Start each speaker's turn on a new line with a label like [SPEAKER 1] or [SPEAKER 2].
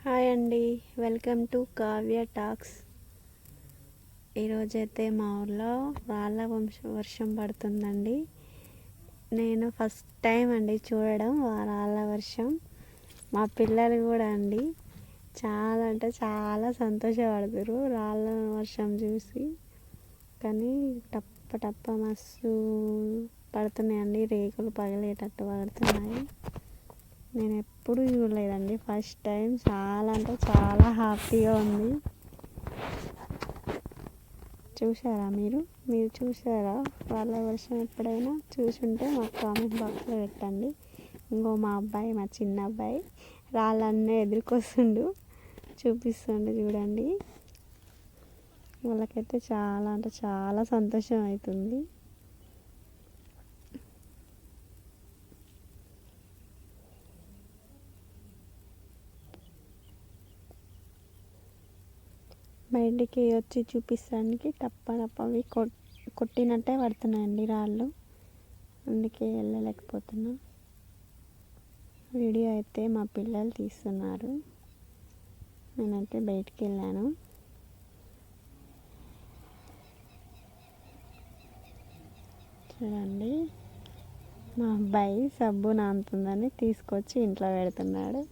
[SPEAKER 1] Hi అండి, welcome to Kavya talks. ఈరోజైతే మా ఊర్లో రాళ్ళ వర్షం పడుతుందండి. నేను ఫస్ట్ టైం అండి చూడడం రాళ్ళ వర్షం. మా పిల్లలు కూడా అండి చాలా అంటే చాలా సంతోషపడతారు రాళ్ళ వర్షం చూసి. కానీ టప్ప టప్ప మస్తు పడుతున్నాయండి, రేకులు పగిలేటట్టు పడుతున్నాయి. నేను ఎప్పుడు చూడలేదండి, ఫస్ట్ టైం. చాలా అంటే చాలా హ్యాపీగా ఉంది. చూసారా మీరు చూసారా వాళ్ళ వర్షం? ఎప్పుడైనా చూసుంటే మాకు కామెంట్ బాక్స్లో పెట్టండి. మా చిన్న అబ్బాయి రాళ్ళన్నీ ఎదుర్కొస్తుండు, చూపిస్తుండు చూడండి. వాళ్ళకైతే చాలా అంటే చాలా సంతోషం అవుతుంది. బయటికి వచ్చి చూపిస్తానికి టప్పవి కొట్టినట్టే పడుతున్నాయండి రాళ్ళు, అందుకే వెళ్ళలేకపోతున్నా. వీడియో అయితే మా పిల్లలు తీస్తున్నారు, నేనైతే బయటికి వెళ్ళాను. చూడండి, మా అబ్బాయి సబ్బు నానుతుందని తీసుకొచ్చి ఇంట్లో పెడుతున్నాడు.